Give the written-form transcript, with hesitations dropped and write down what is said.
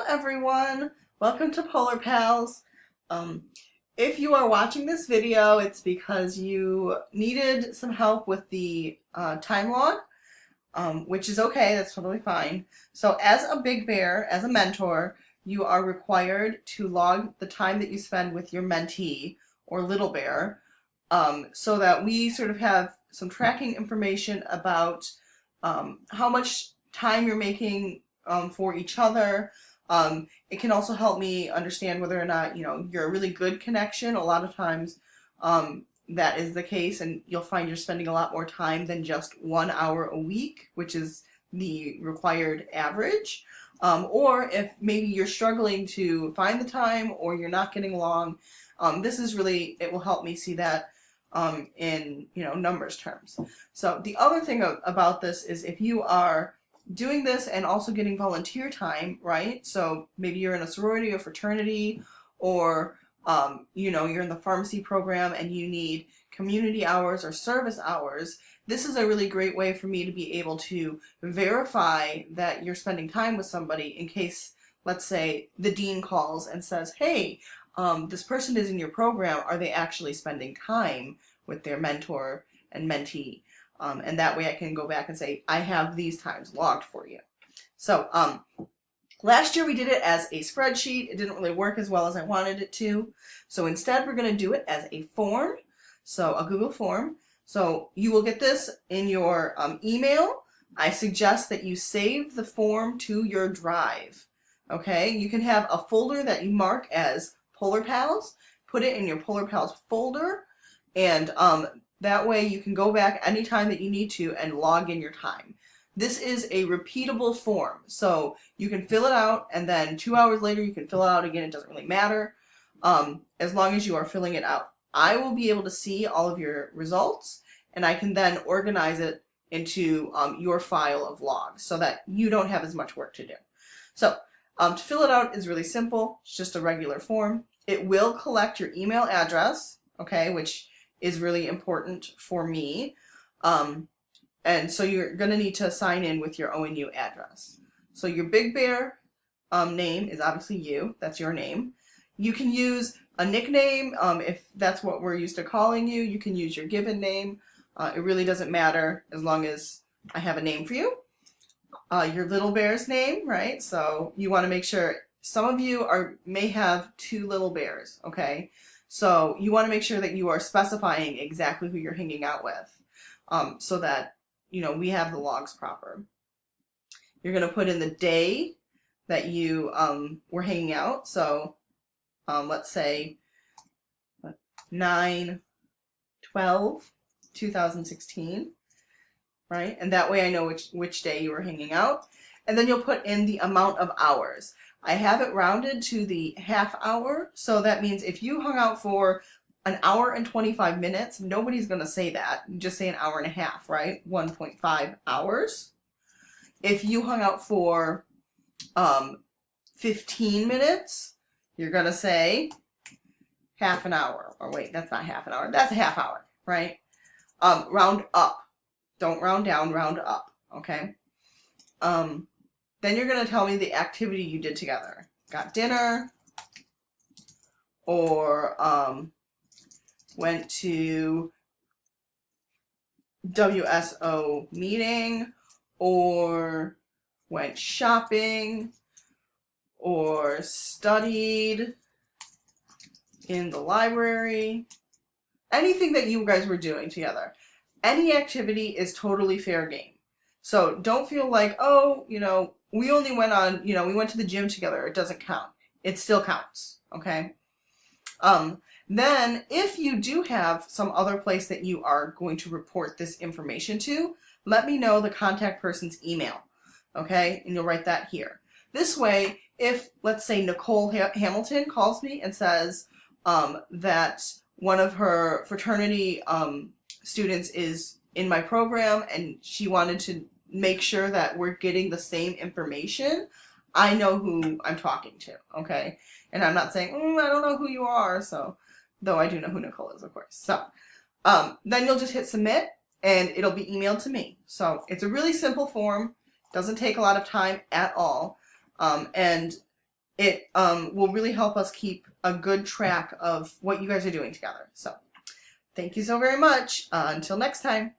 everyone, welcome to Polar Pals. Um, if you are watching this video, it's because you needed some help with the time log, which is okay, that's totally fine. So as a big bear, as a mentor, you are required to log the time that you spend with your mentee or little bear, so that we sort of have some tracking information about how much time you're making for each other. It can also help me understand whether or not, you're a really good connection. A lot of times that is the case, and you'll find you're spending a lot more time than just 1 hour a week, which is the required average. Or if maybe you're struggling to find the time or you're not getting along, this is really, it will help me see that in numbers terms. So the other thing about this is if you are doing this and also getting volunteer time, right? So maybe you're in a sorority or fraternity, or you're in the pharmacy program and you need community hours or service hours. This is a really great way for me to be able to verify that you're spending time with somebody in case, let's say, the dean calls and says, hey, this person is in your program. Are they actually spending time with their mentor and mentee? And that way I can go back and say, I have these times logged for you. So last year we did it as a spreadsheet. It didn't really work as well as I wanted it to. So instead we're going to do it as a form. So a Google form. So you will get this in your email. I suggest that you save the form to your drive. Okay, you can have a folder that you mark as Polar Pals. Put it in your Polar Pals folder, and that way you can go back anytime that you need to and log in your time. This is a repeatable form, so you can fill it out and then 2 hours later you can fill it out again. It doesn't really matter as long as you are filling it out. I will be able to see all of your results, and I can then organize it into your file of logs so that you don't have as much work to do. So to fill it out is really simple. It's just a regular form. It will collect your email address, okay, which is really important for me. And so you're going to need to sign in with your ONU address. So your Big Bear name is obviously you. That's your name. You can use a nickname if that's what we're used to calling you. You can use your given name. It really doesn't matter as long as I have a name for you. Your little bear's name, right? So you want to make sure, some of you may have 2 little bears, okay? So you want to make sure that you are specifying exactly who you're hanging out with, so that, we have the logs proper. You're going to put in the day that you were hanging out. So let's say 9/12/2016, right? And that way I know which day you were hanging out. And then you'll put in the amount of hours. I have it rounded to the half hour, so that means if you hung out for an hour and 25 minutes, nobody's going to say that. You just say an hour and a half, right? 1.5 hours. If you hung out for 15 minutes, you're going to say half an hour. Or wait, that's not half an hour. That's a half hour, right? Round up. Don't round down, round up, okay? Then you're going to tell me the activity you did together. Got dinner, or went to WSO meeting, or went shopping, or studied in the library. Anything that you guys were doing together. Any activity is totally fair game. So don't feel like, oh, we only went on, we went to the gym together. It doesn't count. It still counts, okay? Then if you do have some other place that you are going to report this information to, let me know the contact person's email, okay? And you'll write that here. This way, if, let's say, Nicole Hamilton calls me and says that one of her fraternity students is in my program and she wanted to make sure that we're getting the same information, I know who I'm talking to, okay? And I'm not saying, I don't know who you are, so, though I do know who Nicole is, of course. So then you'll just hit submit and it'll be emailed to me. So it's a really simple form, doesn't take a lot of time at all. And it will really help us keep a good track of what you guys are doing together. So thank you so very much. Until next time.